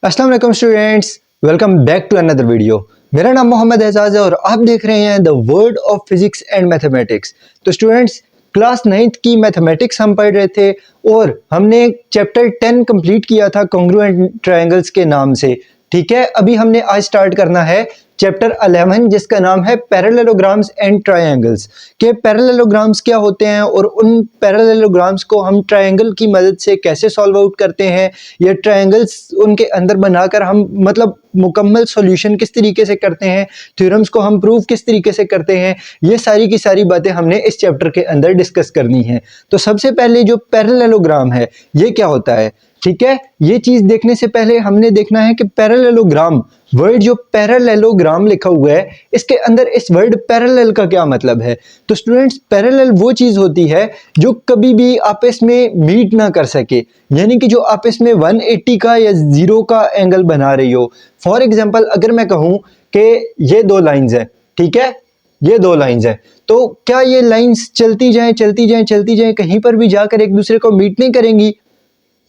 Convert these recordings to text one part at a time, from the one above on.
अस्सलाम वालेकुम students, welcome back to another video. मेरा नाम मोहम्मद एजाज है और आप देख रहे हैं the world of physics and mathematics. तो स्टूडेंट्स, क्लास 9th की मैथमेटिक्स हम पढ़ रहे थे और हमने चैप्टर 10 कंप्लीट किया था कॉन्ग्रुएंट ट्रायंगल्स के नाम से। ठीक है, अभी हमने आज स्टार्ट करना है चैप्टर 11 जिसका नाम है पैरेललोग्राम्स एंड ट्रायंगल्स। के पैरेललोग्राम्स क्या होते हैं और उन पैरेललोग्राम्स को हम ट्रायंगल की मदद से कैसे सॉल्व आउट करते हैं, या ट्रायंगल्स उनके अंदर बनाकर हम मतलब मुकम्मल सॉल्यूशन किस तरीके से करते हैं, थ्योरम्स को हम प्रूव किस तरीके से करते हैं, ये सारी की सारी बातें हमने इस चैप्टर के अंदर डिस्कस करनी है। तो सबसे पहले जो पैरेललोग्राम है ये क्या होता है, ठीक है, ये चीज देखने से पहले हमने देखना है कि पैरेललोग्राम वर्ड जो पैरेललोग्राम लिखा हुआ है इसके अंदर इस वर्ड पैरेलल का क्या मतलब है। तो स्टूडेंट्स, पैरेलल वो चीज होती है जो कभी भी आपस में मीट ना कर सके, यानी कि जो आपस में 180 का या 0 का एंगल बना रही हो। फॉर एग्जांपल अगर मैं कहूं कि ये दो लाइंस है, ठीक है, ये दो लाइंस है, तो क्या ये लाइंस चलती जाएं चलती जाएं चलती जाएं कहीं पर भी जाकर एक दूसरे को मीट नहीं करेंगी?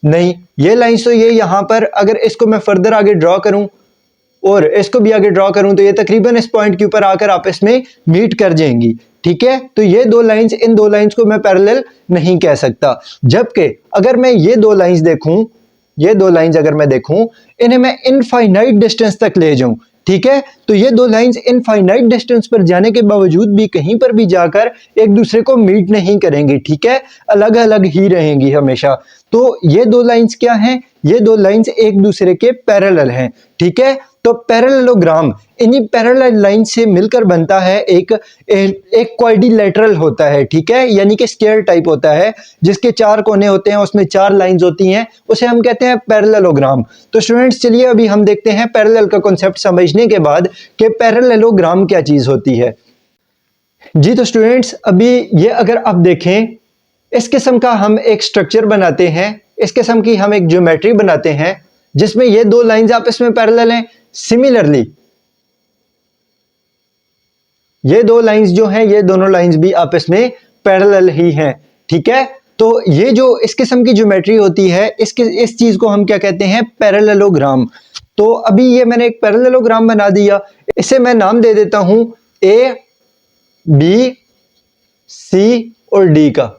नहीं, ये लाइंस तो ये यहां पर अगर इसको मैं फर्दर आगे ड्रॉ करूं और इसको भी आगे ड्रॉ करूं तो ये तकरीबन इस पॉइंट के ऊपर आकर आपस में मीट कर जाएंगी। ठीक है, तो ये दो लाइंस, इन दो लाइंस को मैं पैरेलल नहीं कह सकता। जबकि अगर मैं ये दो लाइंस देखूं, ये दो लाइंस अगर मैं देखूं, इन्हें मैं इनफाइनाइट डिस्टेंस तक ले जाऊं, ठीक है, तो ये दो लाइंस इनफाइनाइट डिस्टेंस पर जाने के बावजूद भी कहीं पर भी जाकर एक दूसरे को मीट नहीं करेंगी। ठीक है, अलग अलग ही रहेंगी हमेशा। तो ये दो लाइंस क्या हैं? ये दो लाइंस एक दूसरे के पैरेलल हैं। ठीक है, तो पैरेललोग्राम इन्हीं पैरेलल लाइन से मिलकर बनता है एक क्वाड्रिलेटरल होता है। ठीक है, यानी कि स्क्वायर टाइप होता है जिसके चार कोने होते हैं, उसमें चार लाइंस होती हैं, उसे हम कहते हैं पैरेललोग्राम। तो स्टूडेंट्स चलिए अभी हम देखते हैं पैरेलल का कॉन्सेप्ट समझने के बाद कि पैरेललोग्राम क्या चीज होती है। जी तो स्टूडेंट्स, अभी ये अगर आप देखें, इस किस्म का हम एक स्ट्रक्चर बनाते हैं, इस किस्म की हम एक ज्योमेट्री बनाते हैं जिसमें ये दो लाइंस आपस में पैरेलल हैं। सिमिलरली ये दो लाइंस जो हैं, ये दोनों लाइंस भी आपस में पैरेलल ही हैं। ठीक है, तो ये जो इस किस्म की ज्योमेट्री होती है, इस चीज को हम क्या कहते हैं? पैरेललोग्राम। तो अभी ये मैंने एक पैरेललोग्राम बना दिया, इसे मैं नाम दे देता हूं ए बी सी और डी का।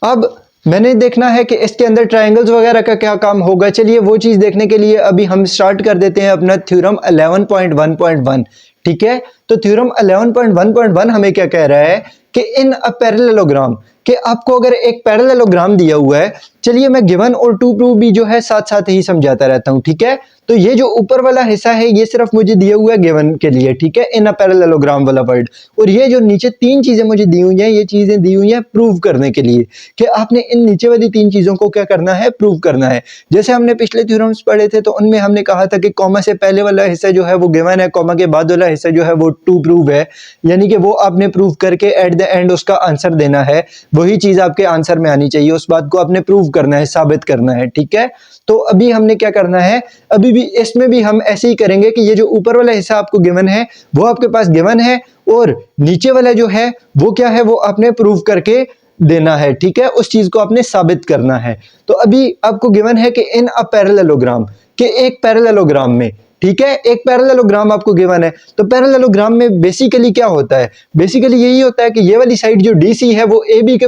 अब मैंने देखना है कि इसके अंदर ट्रायंगल्स वगैरह का क्या काम होगा। चलिए वो चीज देखने के लिए अभी हम स्टार्ट कर देते हैं अपना थ्योरम 11.1.1। ठीक है, तो थ्योरम 11.1.1 हमें क्या कह रहा है कि इन अ पैरेललोग्राम, कि आपको अगर एक पैरेललोग्राम दिया हुआ है, चलिए मैं गिवन और टू प्रूव भी जो है साथ साथ ही समझाता रहता हूं। ठीक है, तो ये जो ऊपर वाला हिस्सा है ये सिर्फ मुझे दिया हुआ है गिवन के लिए, ठीक है, इन अ पैरेललोग्राम वाला वर्ड, और ये जो नीचे तीन चीजें मुझे दी हुई हैं, ये चीजें दी हुई हैं प्रूव करने के लिए कि आपने इन नीचे वाली तीन चीजों को क्या करना है? प्रूव करना है। जैसे हमने पिछले थ्योरम्स पढ़े थे तो उनमें हमने कहा था कि कॉमा से पहले वाला हिस्सा जो है वो गिवन है, कॉमा के बाद वाला हिस्सा जो है वो टू प्रूव है, यानी कि वो आपने प्रूव करके एट द एंड उसका आंसर देना है, वही चीज आपके आंसर में आनी चाहिए, उस बात को आपने प्रूव करना है, साबित करना है। ठीक है, तो अभी हमने क्या करना है, अभी भी इसमें भी हम ऐसे ही करेंगे कि ये जो ऊपर वाला हिस्सा आपको गिवन है वो आपके पास गिवन है, और नीचे वाला जो है वो क्या है, वो आपने प्रूव करके देना है। ठीक है, उस चीज को आपने साबित करना है। तो अभी आपको गिवन है कि इन अ पैरेललोग्राम, कि एक पैरेललोग्राम में, ठीक है, एक पैरेललोग्राम आपको गिवन है, तो पैरेललोग्राम में बेसिकली क्या होता है? बेसिकली यही होता है कि ये वाली साइड जो डीसी है वो ए बी के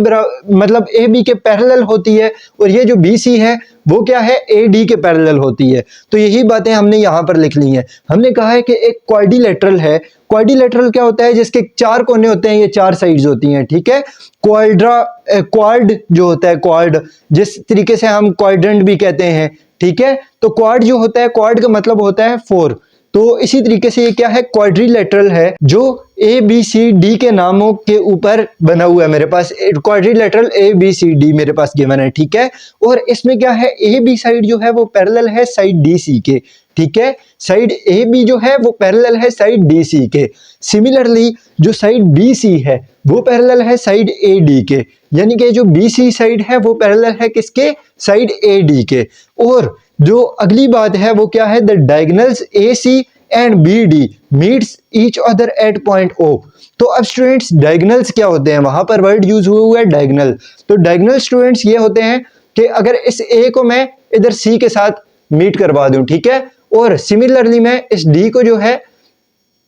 मतलब ए बी के पैरेलल होती है, और ये जो बीसी है वो क्या है? ए डी के पैरेलल होती है। तो यही बातें हमने यहां पर लिख ली हैं। हमने कहा है कि एक क्वाड्रिलेटरल है। क्वाड्रिलेटरल क्या होता है? जिसके चार कोने होते हैं, ये चार साइड्स होती हैं। ठीक है, क्वाड जो होता है, क्वाड जिस तरीके से हम क्वाड्रेंट भी कहते हैं, ठीक है, तो क्वाड जो होता है, क्वाड का मतलब होता है फोर। तो इसी तरीके से ये क्या है? क्वाड्रिलेटरल है, जो ए बी सी डी के नामों के ऊपर बना हुआ है। मेरे पास quadrilateral A B C D मेरे पास गिवन है। ठीक है, और इसमें क्या है? ए बी साइड जो है वो पैरेलल है साइड डी सी के। ठीक है, साइड ए बी जो है वो पैरेलल है साइड डी सी के। सिमिलरली जो साइड बी सी है वो पैरेलल है साइड ए डी के, यानी कि जो बी सी साइड है वो पैरेलल है किसके? साइड ए डी के। और जो अगली बात है वो क्या है? The diagonals A C and B D meets each other at point O. तो अब स्टूडेंट्स डायगोनल्स क्या होते हैं? वहां पर वर्ड यूज हुआ है डायगोनल। तो डायगोनल स्टूडेंट्स ये होते हैं कि अगर इस ए को मैं इधर सी के साथ मीट करवा दूं, ठीक है। और सिमिलरली मैं इस डी को जो है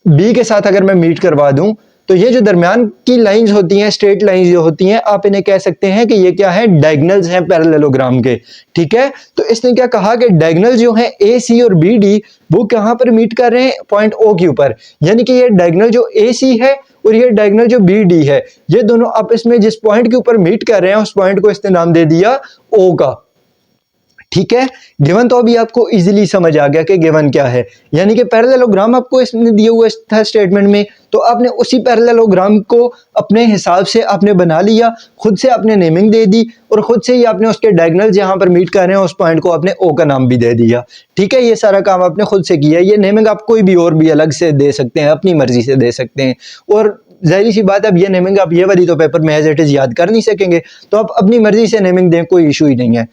बी के साथ अगर मैं मीट करवा दूं, तो ये जो दरमियान की लाइंस होती हैं, स्ट्रेट लाइंस जो होती हैं, आप इन्हें कह सकते हैं कि ये क्या है, डायगोनल्स हैं पैरेललोग्राम के, ठीक है। तो इसने क्या कहा कि डायगोनल जो है ए सी और बी डी वो कहां पर मीट कर रहे हैं, पॉइंट ओ के ऊपर, यानी कि ये डायगोनल जो ए सी है और ये डायगोनल जो बी डी है, ये दोनों आपस में जिस पॉइंट के ऊपर मीट कर रहे हैं उस पॉइंट को इसने नाम दे दिया ओ का, ठीक है। गिवन तो अभी आपको इजीली समझ आ गया कि गिवन क्या है, यानी कि पैरेललोग्राम आपको इसने दिया हुआ था स्टेटमेंट में, तो आपने उसी पैरेललोग्राम को अपने हिसाब से आपने बना लिया, खुद से आपने नेमिंग दे दी और खुद से ही आपने उसके डायगोनल जहां पर मीट कर रहे हैं उस पॉइंट को आपने ओ का नाम भी दे दिया, ठीक है। ये सारा काम आपने खुद से किया। ये नेमिंग आप कोई भी और भी अलग से दे सकते हैं, अपनी मर्जी से दे सकते हैं, और जाहिर सी बात है अब ये नेमिंग आप ये वाली तो पेपर में एज इट इज याद कर नहीं सकेंगे, तो आप अपनी मर्जी से नेमिंग दें, कोई इशू ही नहीं है।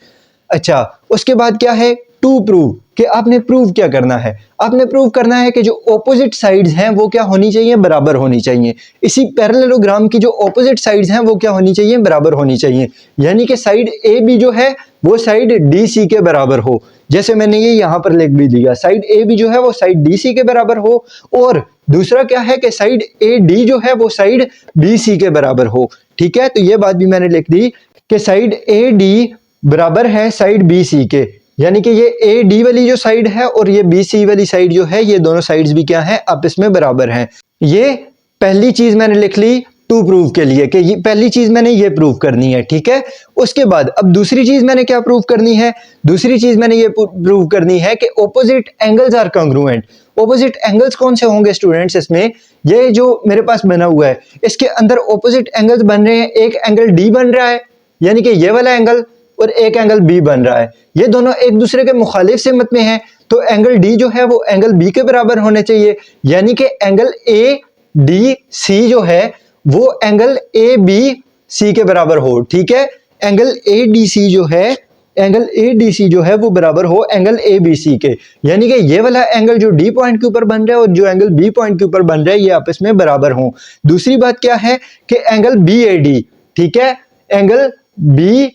अच्छा, उसके बाद क्या है, टू प्रूव, कि आपने प्रूव क्या करना है, आपने प्रूव करना है कि जो ऑपोजिट साइड्स हैं वो क्या होनी चाहिए, बराबर होनी चाहिए। इसी पैरेललोग्राम की जो ऑपोजिट साइड्स हैं वो क्या होनी चाहिए, बराबर होनी चाहिए, यानी कि साइड ए बी जो है वो साइड डी सी के बराबर हो, जैसे मैंने ये यहां पर लिख भी दिया, साइड ए बी जो है वो साइड डी सी के बराबर हो, और दूसरा क्या है कि साइड ए डी जो है वो साइड बी सी के बराबर हो, ठीक है। तो ये बात भी मैंने लिख दी कि साइड ए डी बराबर है साइड बी सी के, यानी कि ये ए डी वाली जो साइड है और ये बी सी वाली साइड जो है, ये दोनों साइड्स भी क्या है, आपस में बराबर हैं। ये पहली चीज मैंने लिख ली टू प्रूव के लिए, कि ये पहली चीज मैंने ये प्रूव करनी है, ठीक है। उसके बाद अब दूसरी चीज मैंने क्या प्रूव करनी है, दूसरी चीज मैंने ये प्रूव करनी है कि opposite angles are congruent. Opposite angles कौन से होंगे स्टूडेंट्स, इसमें ये जो मेरे पास बना हुआ है इसके अंदर ऑपोजिट एंगल्स बन रहे हैं, एक एंगल डी बन रहा है, यानी कि ये वाला एंगल, और एक एंगल बी बन रहा है, ये दोनों एक दूसरे के मुखालिफ सिमत में हैं, तो एंगल डी जो है वो एंगल बी के बराबर होने चाहिए, यानी कि एंगल ए डी सी जो है वो एंगल ए बी सी के बराबर हो, ठीक है। एंगल ए डी सी जो है, एंगल ए डी सी जो है वो बराबर हो एंगल ए बी सी के, यानी कि ये वाला एंगल जो डी पॉइंट के ऊपर बन रहा है और जो एंगल बी पॉइंट के ऊपर बन रहा है ये आपस में बराबर हो। दूसरी बात क्या है कि एंगल बी ए डी, ठीक है, एंगल बी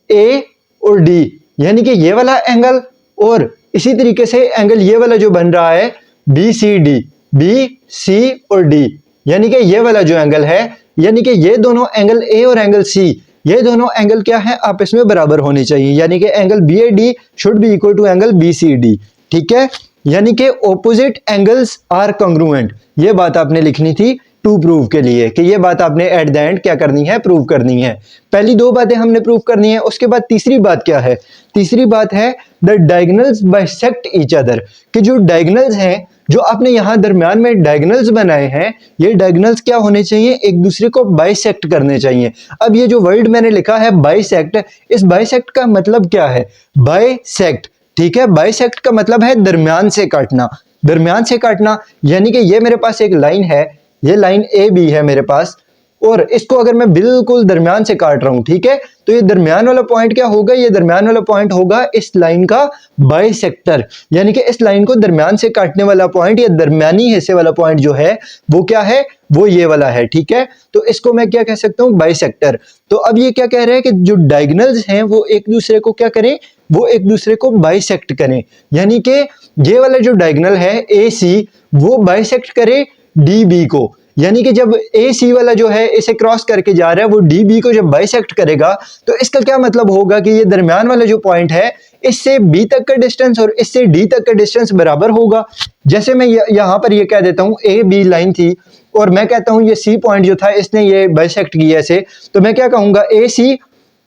ए और डी, यानी कि ये वाला एंगल और इसी तरीके से एंगल ये वाला जो बन रहा है B C D, B C और डी, यानी कि ये वाला जो एंगल है, यानी कि ये दोनों एंगल ए और एंगल सी, ये दोनों एंगल क्या है, आपस में बराबर होने चाहिए, यानी कि angle B A D should be equal to angle B C D, ठीक है। यानी कि ऑपोजिट एंगल्स आर कॉन्ग्रुएंट, ये बात आपने लिखनी थी टू प्रूव के लिए, कि ये बात आपने एट द एंड क्या करनी है, प्रूव करनी है। पहली दो बातें हमने प्रूव करनी है, उसके बाद तीसरी बात क्या है, तीसरी बात है the diagonals bisect each other, कि जो डायगोनल्स हैं, जो आपने यहां दरमियान में डायगोनल्स बनाए हैं, ये डायगोनल्स क्या होने चाहिए, एक दूसरे को बाइसेक्ट करने चाहिए। अब ये जो वर्ड मैंने लिखा है बाइसेक्ट, इस बाइसेक्ट का मतलब क्या है, बाइसेक्ट, ठीक है, बाइसेक्ट का मतलब है दरमियान से काटना, दरमियान से काटना, यानी कि ये मेरे पास एक लाइन है, ये लाइन ए बी है मेरे पास, और इसको अगर मैं बिल्कुल दरमियान से काट रहा हूं, ठीक है, तो ये दरमियान वाला पॉइंट क्या होगा, ये दरमियान वाला पॉइंट होगा इस लाइन का बाइसेक्टर, यानी कि इस लाइन को दरमियान से काटने वाला पॉइंट या दरमियानी हिस्से वाला पॉइंट जो है वो क्या है, वो ये वाला है, ठीक है। तो इसको मैं क्या कह सकता हूं, बाइसेक्टर। तो अब ये क्या कह रहे हैं कि जो डायगोनल्स हैं वो एक दूसरे को क्या करें, वो एक दूसरे को बाइसेक्ट करें, यानी कि ये वाला जो डायगोनल है ए सी वो बाइसेक्ट करे डी बी को, यानी कि जब ए सी वाला जो है इसे क्रॉस करके जा रहा है वो डी बी को जब बाइसेक्ट करेगा, तो इसका क्या मतलब होगा कि ये दरमियान वाला जो पॉइंट है इससे बी तक का डिस्टेंस और इससे डी तक का डिस्टेंस बराबर होगा। जैसे मैं यहां पर ये कह देता हूं ए बी लाइन थी और मैं कहता हूं ये सी पॉइंट जो था इसने ये बाइसेक्ट किया ऐसे, तो मैं क्या कहूंगा, ए सी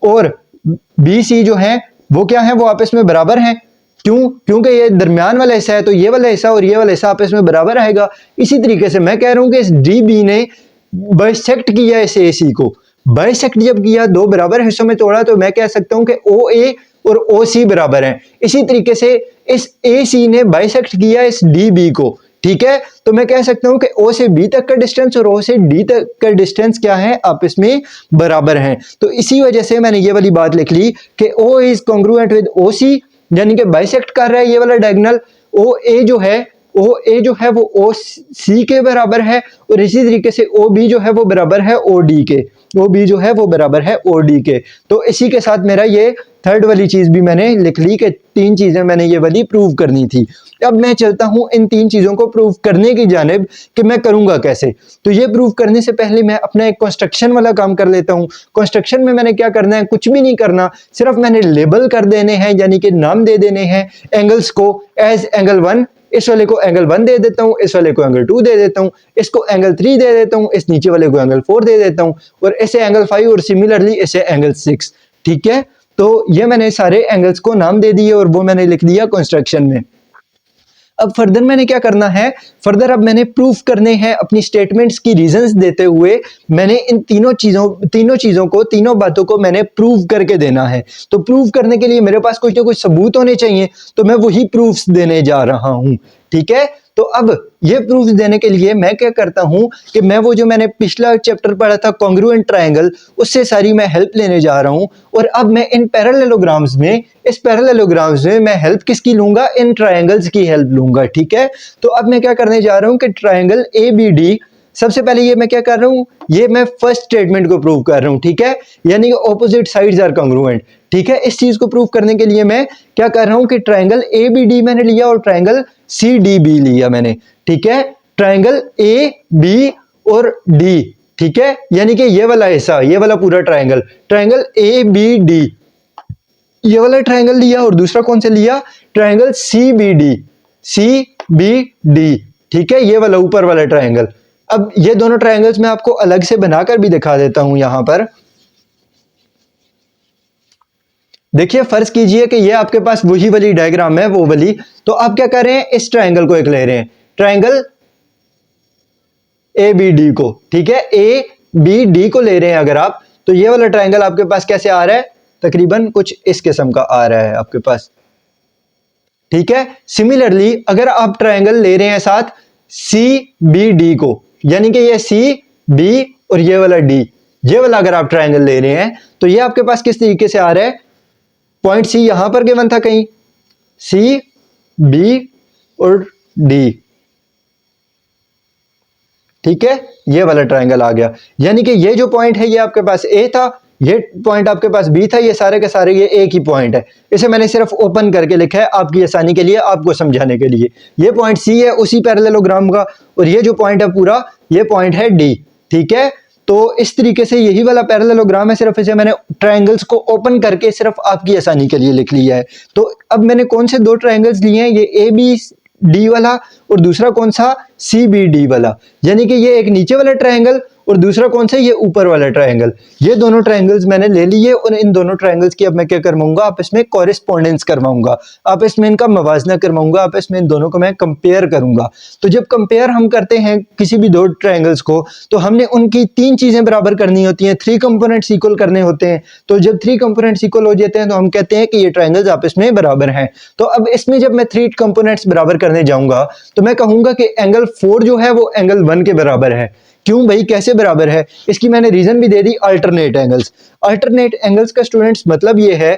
और बी सी जो है वो क्या है, वो आपस में बराबर हैं। क्यों? क्योंकि ये दरमियान वाला हिस्सा है, तो ये वाला हिस्सा और ये वाला हिस्सा आपस में बराबर आएगा। इसी तरीके से मैं कह रहा हूं कि इस डी बी ने बाइसेक्ट किया इस ए सी को, बाइसेक्ट जब किया, दो बराबर हिस्सों में तोड़ा, तो मैं कह सकता हूं कि ओ ए और ओ सी बराबर हैं। इसी तरीके से इस ए सी ने बाइसेक्ट किया इस डी बी को, ठीक है, तो मैं कह सकता हूं कि ओ से बी तक का डिस्टेंस और ओ से डी तक का डिस्टेंस क्या है, आपस में बराबर हैं। तो इसी वजह से मैंने ये वाली बात लिख ली कि ओ इज कॉन्ग्रुएंट विद ओ सी, यानी कि बाइसेक्ट कर रहा है ये वाला डायगोनल, ओ ए जो है ओ ए जो है वो ओ सी के बराबर है, और इसी तरीके से ओ बी जो है वो बराबर है ओ डी के, ओ बी जो है वो बराबर है ओ डी के। तो इसी के साथ मेरा ये थर्ड वाली चीज भी मैंने लिख ली कि 3 चीजें मैंने ये वाली प्रूव करनी थी। अब मैं चलता हूं इन 3 चीजों को प्रूव करने की जानिब कि मैं करूंगा कैसे। तो ये प्रूव करने से पहले मैं अपना एक कंस्ट्रक्शन वाला काम कर लेता हूं। कंस्ट्रक्शन में मैंने क्या करना है, कुछ भी नहीं करना, सिर्फ मैंने लेबल कर देने हैं, यानी कि नाम दे देने हैं एंगल्स को एज एंगल 1, इस वाले को एंगल 1 दे देता हूं, इस वाले को एंगल 2 दे देता हूं, इसको एंगल 3 दे देता हूं, इस नीचे वाले को एंगल 4 दे देता हूं, और इसे एंगल 5 और सिमिलरली इसे एंगल 6। ठीक है, तो ये मैंने सारे एंगल्स को नाम दे दिए और वो मैंने लिख दिया कंस्ट्रक्शन में। अब फर्दर मैंने क्या करना है, फर्दर अब मैंने प्रूफ करने हैं अपनी स्टेटमेंट्स की रीजंस देते हुए, मैंने इन तीनों चीजों को, तीनों बातों को मैंने प्रूव करके देना है। तो प्रूव करने के लिए मेरे पास कुछ ना कुछ सबूत होने चाहिए, तो मैं वही प्रूफ्स देने जा रहा हूं। ठीक है, तो अब ये प्रूफ देने के लिए मैं क्या करता हूं कि मैं वो जो मैंने पिछला चैप्टर पढ़ा था कॉन्ग्रुएंट ट्रायंगल, उससे सारी मैं हेल्प लेने जा रहा हूं। और अब मैं इन पैरेललोग्राम्स में, इस पैरेललोग्राम्स में मैं हेल्प किसकी लूंगा, इन ट्रायंगल्स की हेल्प लूंगा। ठीक है, तो अब मैं क्या करने जा रहा हूं कि ट्रायंगल ए बी डी, सबसे पहले ये मैं क्या कर रहा हूं, ये मैं फर्स्ट स्टेटमेंट को प्रूव कर रहा हूं। ठीक है, यानी कि ऑपोजिट साइड्स आर कॉन्ग्रुएंट। ठीक है, इस चीज को प्रूव करने के लिए मैं क्या कर रहा हूं कि ट्रायंगल ए बी डी मैंने लिया और ट्रायंगल सी डी बी लिया मैंने। ठीक है, ट्रायंगल ए बी और डी, ठीक है, यानी कि ये वाला हिस्सा, ये वाला पूरा triangle, triangle A B D, ये वाला ट्रायंगल लिया, और दूसरा कौन सा लिया, triangle C B D, C B D. ठीक है, ये वाला ऊपर वाला ट्रायंगल। अब ये दोनों ट्रायंगल्स मैं आपको अलग से बनाकर भी दिखा देता हूं। यहां पर देखिए, फर्ज कीजिए कि ये आपके पास वही वाली डायग्राम है, वो वाली। तो आप क्या कर रहे हैं, इस ट्रायंगल को एक ले रहे हैं, ट्रायंगल ए बी डी को। ठीक है, ए बी डी को ले रहे हैं अगर आप, तो ये वाला ट्रायंगल आपके पास कैसे आ रहा है, तकरीबन कुछ इस किस्म का आ रहा है आपके पास। ठीक है, सिमिलरली अगर आप ट्रायंगल ले रहे हैं साथ सी बी डी को, यानी कि ये सी बी और ये वाला डी, ये वाला अगर आप ट्रायंगल ले रहे हैं, तो ये आपके पास किस तरीके से आ रहा है, पॉइंट सी यहां पर गिवन था कहीं, सी बी और डी। ठीक है, ये वाला ट्रायंगल आ गया, यानी कि ये जो पॉइंट है ये आपके पास ए था, ये पॉइंट आपके पास बी था, ये सारे के सारे ये एक ही पॉइंट है। इसे मैंने सिर्फ ओपन करके लिखा है आपकी आसानी के लिए, आपको समझाने के लिए। ये पॉइंट सी है उसी पैरेललोग्राम का, और ये जो पॉइंट है पूरा, ये पॉइंट है डी। ठीक है, तो इस तरीके से यही वाला पैरेललोग्राम है, सिर्फ इसे मैंने ट्रायंगल्स को ओपन करके सिर्फ आपकी आसानी के लिए लिख लिया है। तो अब मैंने कौन से 2 ट्रायंगल्स लिए हैं, ये ए बी डी वाला और दूसरा कौन सा, सी बी डी वाला, यानी कि ये एक नीचे वाला ट्रायंगल और दूसरा कौन सा, ये ऊपर वाला ट्रायंगल। ये दोनों ट्रायंगल्स मैंने ले लिए, और इन दोनों ट्रायंगल्स की अब मैं क्या करवाऊंगा, आपस में कॉरेस्पॉन्डेंस करवाऊंगा, आपस में इनका मवाजना करवाऊंगा, आपस में इन दोनों को मैं कंपेयर करूंगा। तो जब कंपेयर हम करते हैं किसी भी 2 ट्रायंगल्स को, तो हमने उनकी 3 चीजें बराबर करनी होती हैं, 3 कंपोनेंट्स इक्वल करने होते हैं। तो जब 3 कंपोनेंट्स इक्वल हो जाते हैं तो हम कहते हैं कि ये ट्रायंगल्स आपस में बराबर हैं। तो अब इसमें जब मैं 3 कंपोनेंट्स बराबर करने जाऊंगा, तो मैं कहूंगा कि एंगल 4 जो है वो एंगल 1 के बराबर है। क्यों भाई, कैसे बराबर है, इसकी मैंने रीजन भी दे दी, अल्टरनेट एंगल्स। अल्टरनेट एंगल्स का स्टूडेंट्स मतलब ये है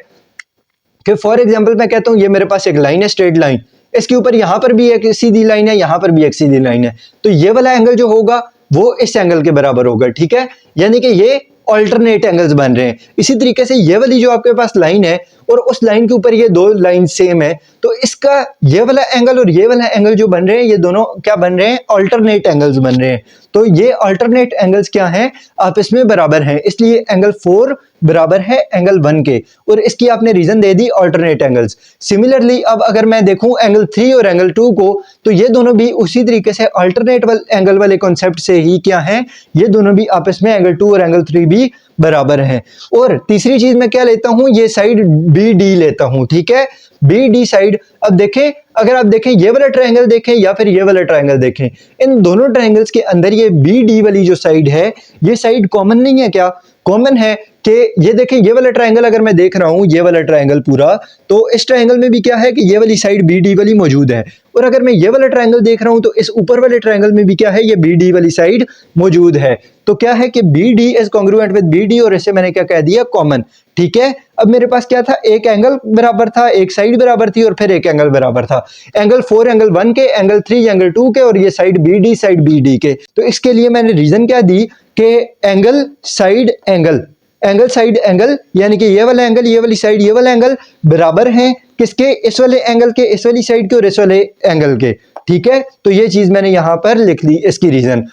कि फॉर एग्जांपल मैं कहता हूं ये मेरे पास एक लाइन है, स्ट्रेट लाइन, इसके ऊपर यहां पर भी एक सीधी लाइन है, यहां पर भी एक सीधी लाइन है, तो ये वाला एंगल जो होगा वो इस एंगल के बराबर होगा। ठीक है, यानी कि ये अल्टरनेट एंगल्स बन रहे हैं। इसी तरीके से ये वाली जो आपके पास लाइन है और उस लाइन के ऊपर ये 2 लाइन सेम है, तो इसका ये वाला एंगल और ये वाला एंगल जो बन रहे हैं, ये दोनों क्या बन रहे हैं, अल्टरनेट एंगल्स बन रहे हैं। तो ये अल्टरनेट एंगल्स क्या हैं, आपस में बराबर हैं, इसलिए एंगल 4 बराबर है एंगल 1 के, और इसकी आपने रीजन दे दी अल्टरनेट एंगल्स। सिमिलरली अब अगर मैं देखूं एंगल 3 और एंगल 2 को, तो ये दोनों भी उसी तरीके से अल्टरनेट एंगल वाले कॉन्सेप्ट से ही क्या हैं, ये दोनों भी आपस में एंगल 2 और एंगल 3 भी बराबर हैं। और तीसरी चीज मैं क्या लेता हूं, ये साइड बी डी लेता हूं। ठीक है, बी डी साइड। अब देखें, अगर आप देखें ये वाला ट्रायंगल देखें या फिर ये वाला ट्रायंगल देखें, इन दोनों ट्रायंगल्स के अंदर ये बी डी वाली जो साइड है, ये साइड कॉमन नहीं है क्या, कॉमन है कि ये देखें ये वाला ट्रायंगल अगर मैं देख रहा हूं, ये वाला ट्रायंगल पूरा, तो इस ट्रायंगल में भी क्या है कि ये वाली साइड बी डी वाली मौजूद है, और अगर मैं ये वाला ट्रायंगल देख रहा हूं तो इस ऊपर वाले ट्रायंगल में भी क्या है, ये बी डी वाली साइड मौजूद है। तो क्या है कि B D is congruent with B D, और इसे मैंने क्या कह दिया, कॉमन। ठीक है, अब मेरे पास क्या था, एक एंगल बराबर था, एक साइड बराबर थी और फिर एक एंगल बराबर था। एंगल 4 एंगल 1 के, एंगल 3 एंगल 2 के, और ये side B D side B D के। तो इसके लिए मैंने रीजन क्या दी कि angle side angle, angle side angle, यानी कि ये वाला एंगल, ये वाली साइड, ये वाला एंगल बराबर हैं किसके, इस वाले एंगल के, इस वाली साइड के और इस वाले एंगल के। ठीक है, तो ये चीज मैंने यहां पर लिख ली, इसकी रीजन।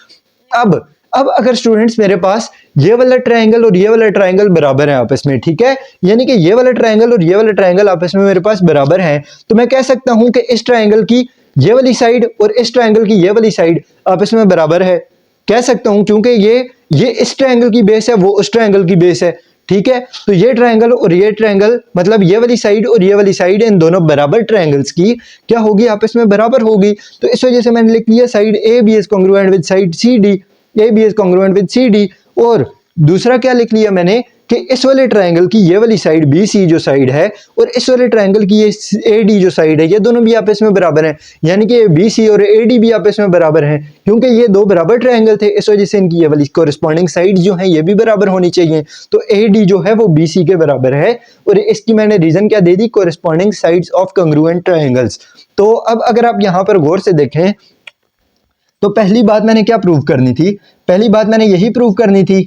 अब अगर स्टूडेंट्स मेरे पास ये वाला ट्रायंगल और ये वाला ट्रायंगल बराबर है आपस में, ठीक है, यानी कि ये वाला ट्रायंगल और ये वाला ट्रायंगल आपस में मेरे पास बराबर हैं, तो मैं कह सकता हूं कि इस ट्रायंगल की ये वाली साइड और इस ट्रायंगल की ये वाली साइड आपस में बराबर है, कह सकता हूं, क्योंकि ये इस ट्रायंगल की बेस है, वो उस ट्रायंगल की बेस है। ठीक है, तो ये ट्रायंगल और ये ट्रायंगल, मतलब ये वाली साइड और ये वाली साइड, इन दोनों बराबर ट्रायंगल्स की क्या होगी, आपस में बराबर होगी। तो इस वजह से मैंने लिख लिया side A B is congruent with side C D, A B is congruent with C D. और दूसरा क्या लिख लिया मैंने कि इस वाले ट्रायंगल की ये वाली साइड बी सी जो साइड है और इस वाले ट्रायंगल की ये ए डी जो साइड है, ये दोनों भी आपस में बराबर हैं, यानी कि बी सी और ए डी भी आपस में बराबर हैं, क्योंकि ये दो बराबर ट्रायंगल थे, इस वजह से इनकी ये वाली कोरिस्पॉन्डिंग साइड जो है ये भी बराबर होनी चाहिए। तो ए डी जो है वो बी सी के बराबर है, और इसकी मैंने रीजन क्या दे दी, corresponding sides of congruent triangles. तो अब अगर आप यहाँ पर गौर से देखें तो पहली बात मैंने क्या प्रूव करनी थी, पहली बात मैंने यही प्रूव करनी थी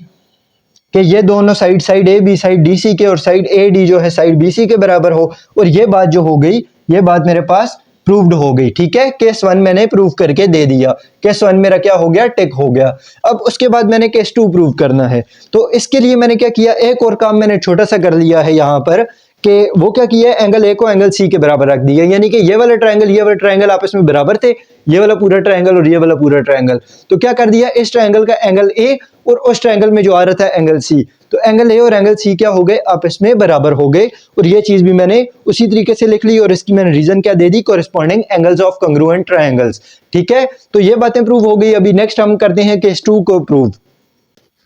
कि ये दोनों side A B side D C के और साइड ए डी जो है साइड बी सी के बराबर हो, और ये बात जो हो गई, ये बात मेरे पास प्रूव्ड हो गई। ठीक है, केस 1 मैंने प्रूव करके दे दिया, केस 1 मेरा क्या हो गया, टिक हो गया। अब उसके बाद मैंने केस 2 प्रूव करना है, तो इसके लिए मैंने क्या किया, एक और काम मैंने छोटा सा कर लिया है यहाँ पर, कि वो क्या किया, एंगल ए को एंगल सी के बराबर रख दिया, यानी कि ये वाला ट्रायंगल ये वाला ट्रायंगल आपस में बराबर थे, ये वाला पूरा ट्रायंगल और ये वाला पूरा ट्रायंगल। तो क्या कर दिया, इस ट्रायंगल का एंगल ए और उस ट्रायंगल में जो आ रहा था एंगल सी, तो एंगल ए और एंगल सी क्या हो गए, आपस में बराबर हो गए। और ये चीज भी मैंने उसी तरीके से लिख ली, और इसकी मैंने रीजन क्या दे दी, corresponding angles of congruent triangles. ठीक है, तो ये बातें प्रूव हो गई। अभी नेक्स्ट हम करते हैं केस 2 को प्रूव।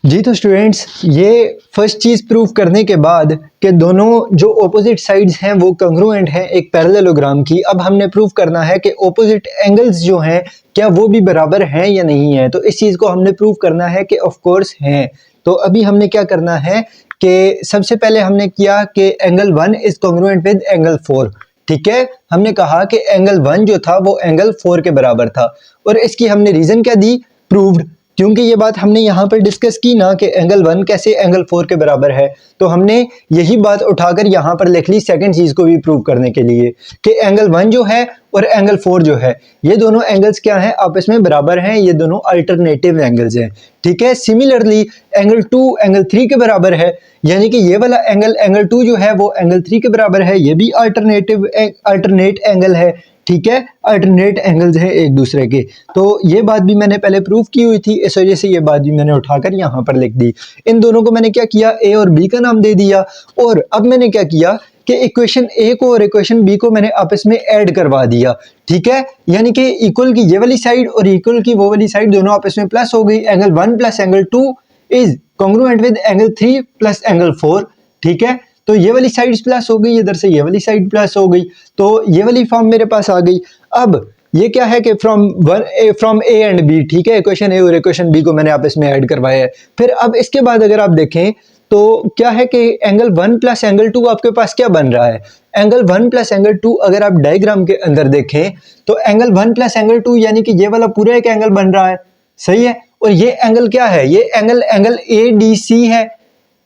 जी तो स्टूडेंट्स, ये फर्स्ट चीज प्रूव करने के बाद कि दोनों जो ऑपोजिट साइड्स हैं वो कॉन्ग्रुएंट हैं एक पैरेललोग्राम की, अब हमने प्रूव करना है कि ऑपोजिट एंगल्स जो हैं क्या वो भी बराबर हैं या नहीं है। तो इस चीज को हमने प्रूव करना है कि ऑफ कोर्स हैं। तो अभी हमने क्या करना है कि सबसे पहले हमने किया कि angle 1 is congruent with angle 4। ठीक है, हमने कहा कि एंगल 1 जो था वो एंगल 4 के बराबर था, और इसकी हमने रीजन क्या दी, प्रूव्ड, क्योंकि ये बात हमने यहाँ पर डिस्कस की ना कि एंगल 1 कैसे एंगल 4 के बराबर है, तो हमने यही बात उठाकर यहाँ पर लिख ली सेकंड चीज को भी प्रूव करने के लिए कि एंगल 1 जो है और एंगल 4 जो है ये दोनों एंगल्स क्या हैं, आपस में बराबर हैं, ये दोनों अल्टरनेटिव एंगल्स हैं। ठीक है, सिमिलरली एंगल 2 एंगल 3 के बराबर है, यानी कि ये वाला एंगल 2 जो है वो एंगल 3 के बराबर है, ये भी अल्टरनेट एंगल है। ठीक है, अल्टरनेट एंगल्स हैं एक दूसरे के। तो ये बात भी मैंने पहले प्रूव की हुई थी, इस वजह से ये बात भी मैंने उठाकर यहाँ पर लिख दी। इन दोनों को मैंने क्या किया, ए और बी का नाम दे दिया, और अब मैंने क्या किया कि इक्वेशन ए को और इक्वेशन बी को मैंने आपस में ऐड करवा दिया। ठीक है, यानी कि इक्वल की ये वाली साइड और इक्वल की वो वाली साइड दोनों आपस में प्लस हो गई। Angle 1 plus angle 2 is congruent with angle 3 plus angle 4। ठीक है, तो ये वाली साइड प्लस हो गई, इधर से ये वाली साइड प्लस हो गई, तो ये वाली फॉर्म मेरे पास आ गई। अब ये क्या है कि फ्रॉम ए एंड बी, ठीक है, इक्वेशन ए और इक्वेशन बी को मैंने आपस में ऐड करवाया है। फिर अब इसके बाद अगर आप देखें तो क्या है कि एंगल 1 प्लस एंगल 2 आपके पास क्या बन रहा है, एंगल 1 प्लस एंगल 2 अगर आप डायग्राम के अंदर देखें तो एंगल 1 प्लस एंगल 2 यानी कि ये वाला पूरा एक एंगल बन रहा है, सही है। और ये एंगल क्या है, ये एंगल ए डी सी है,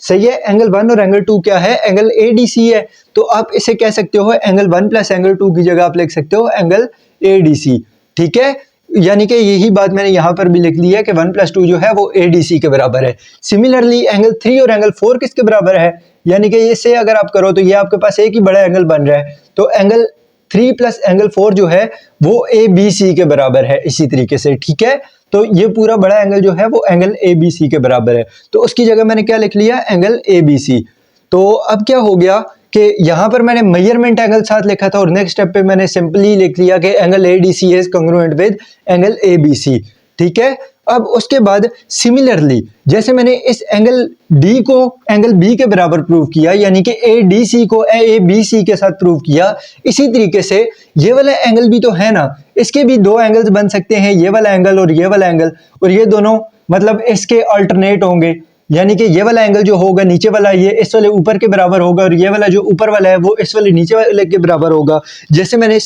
सही है। एंगल 1 और एंगल 2 क्या है, एंगल ए डी सी है। तो आप इसे कह सकते हो एंगल 1 प्लस एंगल 2 की जगह आप लिख सकते हो एंगल ए डी सी। ठीक है, यानी कि यही बात मैंने यहाँ पर भी लिख ली है कि 1 प्लस 2 जो है वो ए डी सी के बराबर है। सिमिलरली एंगल 3 और एंगल 4 किसके बराबर है, यानी कि इससे अगर आप करो तो ये आपके पास एक ही बड़ा एंगल बन रहा है, तो एंगल 3 प्लस एंगल 4 जो है वो ए बी सी के बराबर है इसी तरीके से। ठीक है, तो ये पूरा बड़ा एंगल जो है वो एंगल ए बी सी के बराबर है, तो उसकी जगह मैंने क्या लिख लिया, एंगल ए बी सी। तो अब क्या हो गया कि यहाँ पर मैंने मेजरमेंट एंगल साथ लिखा था और नेक्स्ट स्टेप पे मैंने सिंपली लिख लिया कि angle A D C is congruent with angle A B C. ठीक है। अब उसके बाद सिमिलरली जैसे मैंने इस एंगल डी को एंगल बी के बराबर प्रूव किया, यानी कि ए डी सी को ए बी सी के साथ प्रूव किया, इसी तरीके से ये वाला एंगल भी तो है ना, इसके भी दो एंगल्स बन सकते हैं, ये वाला एंगल और ये वाला एंगल, और ये दोनों मतलब इसके अल्टरनेट होंगे, यानी कि ये वाला एंगल जो होगा नीचे वाला ये इस वाले ऊपर के बराबर होगा, और ये वाला जो ऊपर वाला है वो इस वाले नीचे वाले के बराबर होगा। जैसे मैंने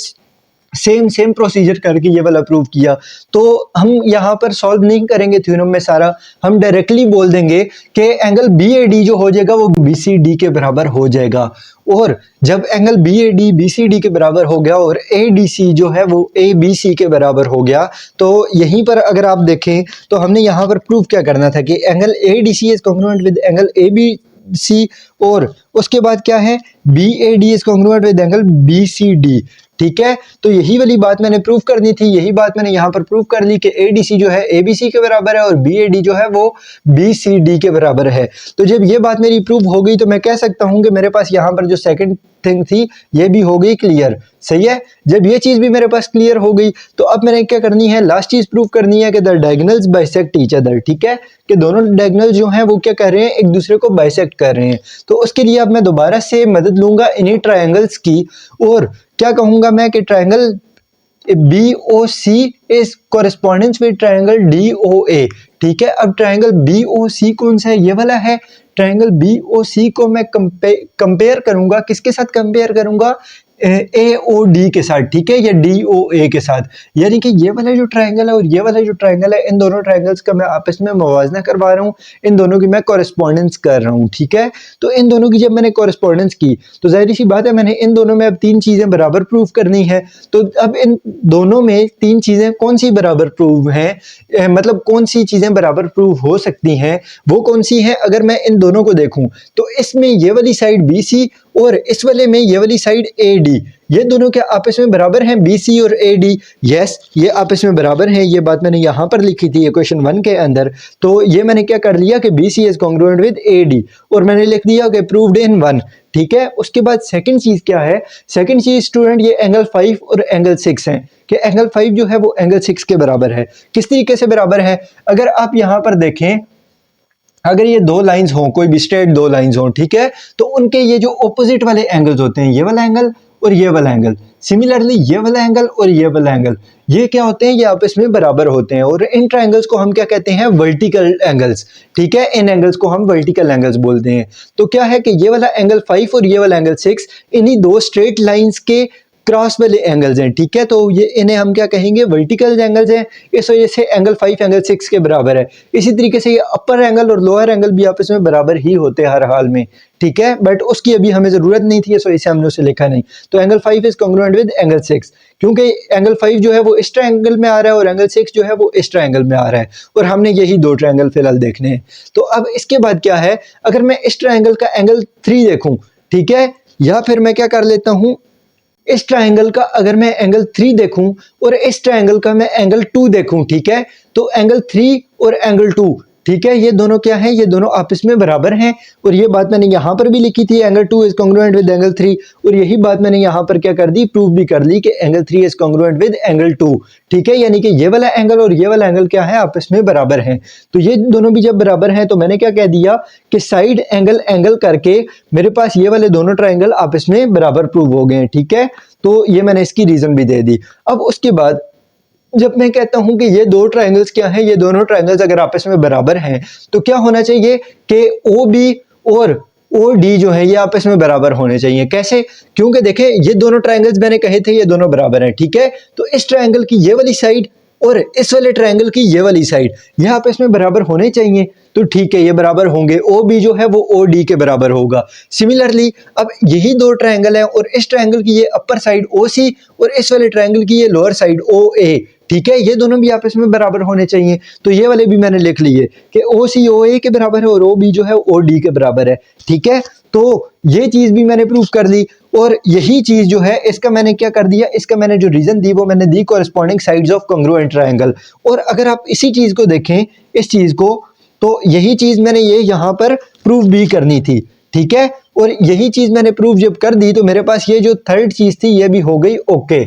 सेम प्रोसीजर करके ये वाला प्रूव किया, तो हम यहाँ पर सॉल्व नहीं करेंगे थ्योरम में सारा, हम डायरेक्टली बोल देंगे कि एंगल बी ए डी जो हो जाएगा वो बी सी डी के बराबर हो जाएगा। और जब angle B A D B C D के बराबर हो गया और ए डी सी जो है वो ए बी सी के बराबर हो गया, तो यहीं पर अगर आप देखें तो हमने यहाँ पर प्रूव क्या करना था कि angle A D C is congruent with angle A B C, और उसके बाद क्या है B A D is congruent with angle B C D. ठीक है, तो यही वाली बात मैंने प्रूव करनी थी, यही बात मैंने यहाँ पर प्रूव कर ली कि ADC जो है ABC के बराबर है और BAD जो है वो BCD के बराबर है। तो जब ये बात मेरी प्रूव हो गई तो मैं कह सकता हूँ कि मेरे पास यहाँ पर जो सेकंड थिंग थी ये भी हो गई क्लियर। सही है, जब ये चीज भी मेरे पास क्लियर हो गई तो अब मैंने क्या करनी है, लास्ट चीज प्रूव करनी है कि the diagonals bisect each other. ठीक है, कि दोनों डायगोनल जो हैं वो क्या कर रहे हैं, एक दूसरे को बाइसेक्ट कर रहे हैं। तो उसके लिए अब मैं दोबारा से मदद लूंगा इन्हीं ट्रायंगल्स की, और क्या कहूंगा मैं कि triangle BOC is correspondence with triangle DOA। ठीक है, अब ट्रायंगल BOC कौन सा है, ये वाला है। ट्रायंगल BOC को मैं कंपेयर करूंगा, किसके साथ कंपेयर करूंगा, AOD के साथ। ठीक है, या DOA के साथ, यानी कि ये वाला जो ट्रायंगल है और ये वाला जो ट्रायंगल है, इन दोनों ट्रायंगल्स का मैं आपस में मुवाजना करवा रहा हूँ, इन दोनों की मैं कोरिस्पोंडेंस कर रहा हूँ। ठीक है, तो इन दोनों की जब मैंने कोरिस्पोंडेंस की तो जाहिर सी बात है मैंने इन दोनों में अब तीन चीजें बराबर प्रूव करनी है। तो अब इन दोनों में तीन चीजें कौन सी बराबर प्रूव हैं, मतलब कौन सी चीजें बराबर प्रूव हो सकती हैं, वो कौन सी हैं। अगर मैं इन दोनों को देखूं तो इसमें ये वाली साइड BC और इस वाले में ये वाली साइड AD, ये दोनों क्या आपस में बराबर हैं, BC और AD। यस, ये आपस में बराबर हैं, ये बात मैंने यहाँ पर लिखी थी इक्वेशन 1 के अंदर। तो ये मैंने क्या कर लिया कि BC is congruent with AD, और मैंने लिख दिया कि प्रूव्ड इन 1। ठीक है, उसके बाद सेकंड चीज क्या है, सेकंड चीज स्टूडेंट ये एंगल 5 और एंगल 6 हैं, कि एंगल 5 जो है वो एंगल 6 के बराबर है। किस तरीके से बराबर है, अगर आप यहाँ पर देखें, अगर ये दो लाइंस हों, कोई भी स्ट्रेट दो लाइंस हों, ठीक है, तो उनके ये जो ऑपोजिट वाले एंगल्स होते हैं, ये वाला एंगल और ये वाला एंगल, सिमिलरली ये वाला एंगल और ये वाला एंगल, ये क्या होते हैं, ये आपस में बराबर होते हैं, और इन ट्रायंगल्स को हम क्या कहते हैं, वर्टिकल एंगल्स। ठीक है, इन एंगल्स को हम वर्टिकल एंगल्स बोलते हैं। तो क्या है कि ये वाला एंगल 5 और ये वाला एंगल 6 इन्हीं दो स्ट्रेट लाइंस के क्रॉस वाले एंगल्स हैं। ठीक है, तो ये इन्हें हम क्या कहेंगे, वर्टिकल एंगल्स हैं। इस वजह से एंगल 5 एंगल 6 के बराबर है। इसी तरीके से ये अपर एंगल और लोअर एंगल भी आपस में बराबर ही होते हैं हर हाल में। ठीक है, बट उसकी अभी हमें जरूरत नहीं थी, इस वजह से हमने उसे लिखा नहीं। तो angle 5 is congruent with angle 6, क्योंकि एंगल 5 जो है वो इस ट्रायंगल में आ रहा है और एंगल 6 जो है वो इस ट्रायंगल में आ रहा है, और हमने यही दो ट्रायंगल फिलहाल देखने हैं। तो अब इसके बाद क्या है, अगर मैं इस ट्रायंगल का एंगल 3 देखूं, ठीक है, या फिर मैं क्या कर लेता हूं, इस ट्रायंगल का अगर मैं एंगल 3 देखूं और इस ट्रायंगल का मैं एंगल 2 देखूं, ठीक है, तो एंगल 3 और एंगल 2, ठीक है, ये दोनों क्या हैं, ये दोनों आपस में बराबर हैं। और ये बात मैंने यहाँ पर भी लिखी थी, angle 2 is congruent with angle 3, और यही बात मैंने यहाँ पर क्या कर दी, प्रूव भी कर ली कि angle 3 is congruent with angle 2। ठीक है, यानी कि ये वाला एंगल और ये वाला एंगल क्या है, आपस में बराबर हैं। तो ये दोनों भी जब बराबर हैं तो मैंने क्या कह दिया कि साइड एंगल एंगल करके मेरे पास ये वाले दोनों ट्रायंगल आपस में बराबर प्रूव हो गए हैं। ठीक है, तो ये मैंने इसकी रीजन भी दे दी। अब उसके बाद जब मैं कहता हूं कि ये दो ट्रायंगल्स क्या हैं, ये दोनों ट्रायंगल्स अगर आपस में बराबर हैं तो क्या होना चाहिए कि OB और OD जो है ये आपस में बराबर होने चाहिए। कैसे, क्योंकि देखें ये दोनों ट्रायंगल्स मैंने कहे थे ये दोनों बराबर हैं। ठीक है, तो इस ट्रायंगल की ये वाली साइड और इस वाले ट्रायंगल की ये वाली साइड ये आपस में बराबर होने चाहिए। तो ठीक है, ये बराबर होंगे, OB जो है वो OD के बराबर होगा। सिमिलरली अब यही दो ट्रायंगल हैं और इस ट्रायंगल की ये अपर साइड OC और इस वाले ट्रायंगल की ये लोअर साइड OA, ठीक है, ये दोनों भी आपस में बराबर होने चाहिए। तो ये वाले भी मैंने लिख लिए कि OC OA के बराबर है और OB जो है OD के बराबर है। ठीक है, तो ये चीज भी मैंने प्रूव कर दी, और यही चीज जो है इसका मैंने क्या कर दिया, इसका मैंने जो रीजन दी वो मैंने दी कोरिस्पोंडिंग साइड्स ऑफ कॉन्ग्रुएंट ट्रायंगल। और अगर आप इसी चीज को देखें, इस चीज को, तो यही चीज मैंने ये यहाँ पर प्रूव भी करनी थी। ठीक है, और यही चीज मैंने प्रूव जब कर दी तो मेरे पास ये जो थर्ड चीज थी ये भी हो गई ओके।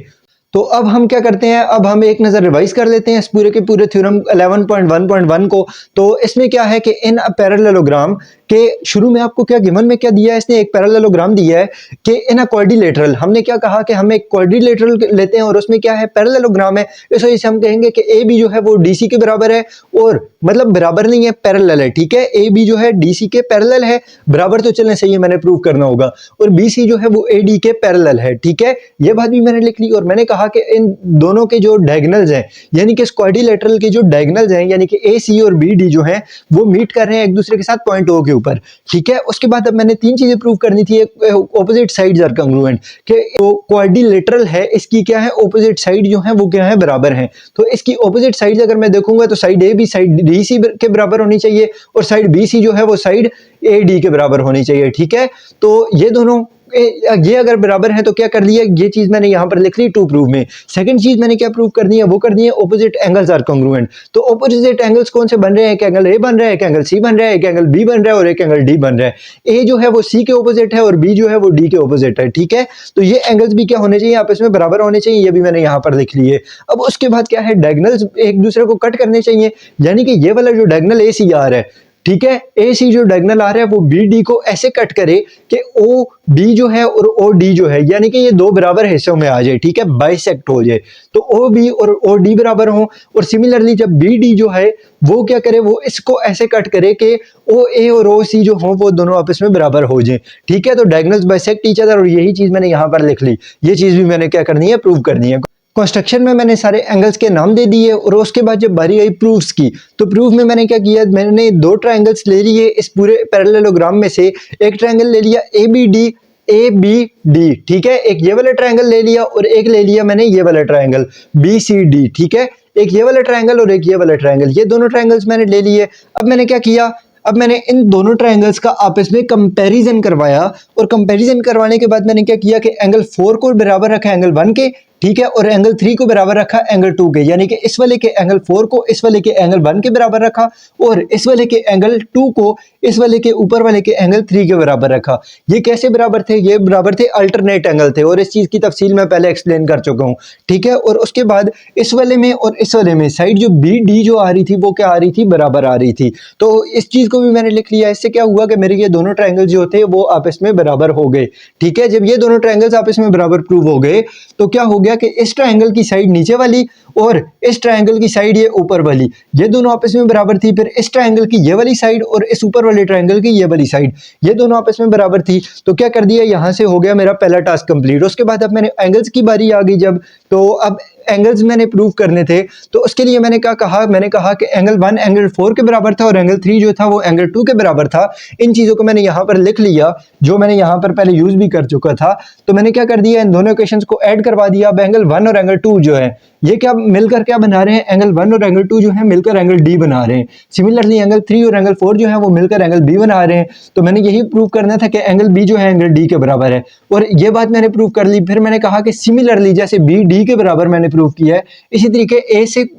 तो अब हम क्या करते हैं, अब हम एक नज़र रिवाइज कर लेते हैं इस पूरे के पूरे थ्योरम 11.1.1 को। तो इसमें क्या है कि इन अ पैरेललोग्राम के शुरू में आपको क्या गिवन में क्या दिया है, इसने एक पैरेललोग्राम दिया है कि इन अ क्वाड्रिलेटरल, हमने क्या कहा कि हम एक क्वाड्रिलेटरल लेते हैं और उसमें क्या है पैरेललोग्राम है, इस वजह से हम कहेंगे कि ए बी जो है वो डीसी के बराबर है, और मतलब बराबर नहीं है, पैरेलल है, ठीक है। ए बी जो है डीसी के पैरेलल है, बराबर तो चलने सही है, मैंने प्रूव करना होगा, और बी सी जो है वो ए डी के पैरेलल है, ठीक है। ये बात भी मैंने लिख ली, और मैंने कहा कि इन दोनों के जो डायगोनल्स हैं, यानी कि क्वाड्रिलेटरल के जो डायगोनल्स हैं, यानी कि ए सी और बी डी जो हैं वो मीट कर रहे हैं एक दूसरे के साथ पॉइंट ओ के ऊपर, ठीक है। उसके बाद अब मैंने तीन चीजें प्रूव करनी थी, ऑपोजिट साइड्स आर कांग्रुएंट, कि जो क्वाड्रिलेटरल है इसकी क्या है, ऑपोजिट साइड जो है वो क्या है, बराबर है। तो इसकी ऑपोजिट साइड्स अगर मैं देखूंगा तो side A B side D C के बराबर होनी चाहिए, और साइड बी सी जो है वो साइड ए डी के बराबर होनी चाहिए, ठीक है। तो ये दोनों ये अगर बराबर है तो क्या कर लिया, ये चीज मैंने यहां पर लिख ली टू प्रूव में। सेकंड चीज मैंने क्या प्रूव करनी है, वो करनी है ऑपोजिट एंगल्स आर कांग्रुएंट। तो ऑपोजिट एंगल्स कौन से बन रहे हैं, एक एंगल ए बन रहा है, एक एंगल सी बन रहा है, एक एंगल बी बन रहा है और एक एंगल डी बन रहा है। ए जो है वो सी के ऑपोजिट है और बी जो है वो डी के ऑपोजिट है, ठीक है। तो ये एंगल्स भी क्या होने चाहिए, आपस में बराबर होने चाहिए, ये भी मैंने यहां पर लिख लिए। अब उसके बाद क्या है, डायगोनल्स एक दूसरे को कट करने चाहिए, यानी कि ये वाला जो डायगोनल ए सी आ रहा है, ठीक है, ए सी जो डायगोनल आ रहा है वो बी डी को ऐसे कट करे कि ओ बी जो है और ओ डी जो है, यानी कि ये दो बराबर हिस्सों में आ जाए, ठीक है, बाइसेक्ट हो जाए, तो ओ बी और ओ डी बराबर हो। और सिमिलरली जब बी डी जो है वो क्या करे, वो इसको ऐसे कट करे कि ओ ए और ओ सी जो हो वो दोनों आपस में बराबर हो जाए, ठीक है। तो डायगोनल्स बाइसेक्ट ईच अदर, और यही चीज मैंने यहां पर लिख ली। ये चीज भी मैंने क्या करनी है, प्रूव करनी है। कंस्ट्रक्शन में मैंने सारे एंगल्स के नाम दे दिए, और उसके बाद जब बारी आई प्रूफ्स की, तो प्रूफ में मैंने क्या किया, मैंने दो ट्रायंगल्स ले लिए इस पूरे पैरेललोग्राम में से। एक ट्रायंगल ले लिया ए बी डी, ठीक है, एक ये वाला ट्रायंगल ले लिया, और एक ले लिया मैंने ये वाला ट्रायंगल बी सी डी, ठीक है। एक ये वाला ट्रायंगल और एक ये वाला ट्रायंगल, ये दोनों ट्रायंगल्स मैंने ले लिए। अब मैंने क्या किया, अब मैंने इन दोनों ट्रायंगल्स का आपस में कंपैरिजन करवाया, और कंपैरिजन करवाने के बाद मैंने क्या किया कि एंगल 4 को बराबर रखा एंगल 1 के, ठीक है, और एंगल 3 को बराबर रखा एंगल 2 के, यानी कि इस वाले के एंगल 4 को इस वाले के एंगल 1 के बराबर रखा, और इस वाले के एंगल 2 को इस वाले के ऊपर वाले के एंगल 3 के बराबर रखा। ये कैसे बराबर थे, ये बराबर थे अल्टरनेट एंगल थे, और इस चीज की तफसील मैं पहले एक्सप्लेन कर चुका हूँ, ठीक है। और उसके बाद इस वाले में और इस वाले में साइड जो बी डी जो आ रही थी वो क्या आ रही थी, बराबर आ रही थी। तो इस चीज को भी मैंने लिख लिया। इससे क्या हुआ कि मेरे ये दोनों ट्रायंगल जो थे वो आपस में बराबर हो गए, ठीक है। जब ये दोनों ट्रायंगल्स आपस में बराबर प्रूव हो गए तो क्या हो गया कि इस ट्रायंगल की साइड नीचे वाली और इस ट्रायंगल की साइड ये ऊपर वाली, ये दोनों आपस में बराबर थी। फिर इस ट्रायंगल की ये वाली साइड और इस ऊपर वाले ट्रायंगल की ये वाली साइड, ये दोनों आपस में बराबर थी। तो क्या कर दिया, यहां से हो गया मेरा पहला टास्क कंप्लीट। उसके बाद अब मैंने एंगल्स की बारी आ गई जब, तो अब एंगल्स मैंने प्रूव करने थे, तो उसके लिए मैंने क्या कहा, मैंने कहा कि एंगल 1 एंगल 4 के बराबर था और एंगल 3 जो था वो एंगल 2 के बराबर था। इन चीज़ों को मैंने यहाँ पर लिख लिया, जो मैंने यहाँ पर पहले यूज़ भी कर चुका था। तो मैंने क्या कर दिया, इन दोनों इक्वेशंस को ऐड करवा दिया। अब एंगल 1 और एंगल 2 जो है ये क्या मिलकर क्या बना रहे हैं, एंगल 1 और एंगल 2 जो है मिलकर एंगल डी बना रहे हैं। सिमिलरली एंगल 3 और एंगल 4 जो है वो मिलकर एंगल बी बना रहे हैं। तो मैंने यही प्रूव करना था कि एंगल बी जो है एंगल डी के बराबर है, और ये बात मैंने प्रूव कर ली। फिर मैंने कहा कि सिमिलरली जैसे बी डी के बराबर मैंने प्रूव किया है, इसी तरीके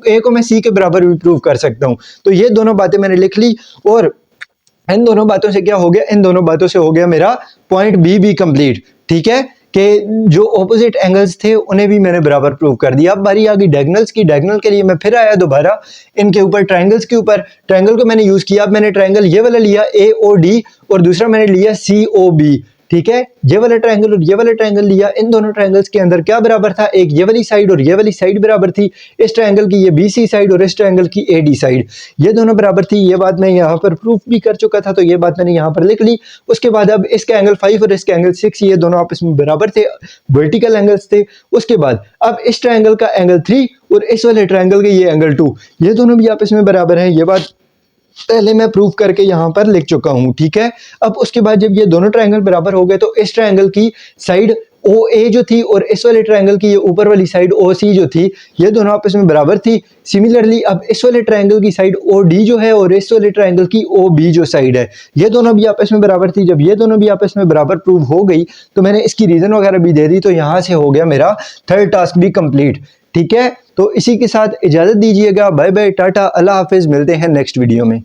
ए को मैं सी के बराबर भी प्रूव कर सकता हूं। तो ये दोनों बातें मैंने लिख ली, और इन दोनों बातों से क्या हो गया, इन दोनों बातों से हो गया मेरा पॉइंट बी भी कंप्लीट, ठीक है, कि जो ऑपोजिट एंगल्स थे उन्हें भी मैंने बराबर प्रूव कर दिया। अब बारी आ गई डायगोनल्स की। डायगोनल के लिए मैं फिर आया दोबारा इनके ऊपर, ट्रायंगल्स के ऊपर। ट्रायंगल को मैंने यूज किया। अब मैंने ट्रायंगल ये वाला लिया ए ओ डी, और दूसरा मैंने लिया सी ओ बी, ठीक है। ये वाला ट्रायंगल और ये वाला ट्रायंगल लिया। इन दोनों ट्रायंगल्स के अंदर क्या बराबर था, एक ये वाली साइड और ये वाली साइड बराबर थी। इस ट्रायंगल की ये बी सी साइड और इस ट्रायंगल की ए डी साइड, ये दोनों बराबर थी। ये बात मैं यहाँ पर प्रूफ भी कर चुका था, तो ये बात मैंने यहाँ पर लिख ली। उसके बाद अब इसका एंगल 5 और इसका एंगल 6, ये दोनों आपस में बराबर थे, वर्टिकल एंगल्स थे। उसके बाद अब इस ट्रायंगल का एंगल 3 और इस वाले ट्रायंगल के ये एंगल 2, ये दोनों भी आपस में बराबर हैं। ये बात पहले मैं प्रूव करके यहाँ पर लिख चुका हूँ, ठीक है। अब उसके बाद जब ये दोनों ट्रायंगल बराबर हो गए, तो इस ट्रायंगल की साइड ओ ए जो थी और इस वाले ट्रायंगल की ये ऊपर वाली साइड ओ सी जो थी, ये दोनों आपस में बराबर थी। सिमिलरली अब इस वाले ट्रायंगल की साइड ओ डी जो है और इस वाले ट्रायंगल की ओ बी जो साइड है, ये दोनों भी आपस में बराबर थी। जब ये दोनों भी आपस में बराबर प्रूव हो गई, तो मैंने इसकी रीजन वगैरह भी दे दी। तो यहाँ से हो गया मेरा थर्ड टास्क भी कंप्लीट, ठीक है। तो इसी के साथ इजाजत दीजिएगा। बाय बाय, टाटा, अल्लाह हाफिज। मिलते हैं नेक्स्ट वीडियो में।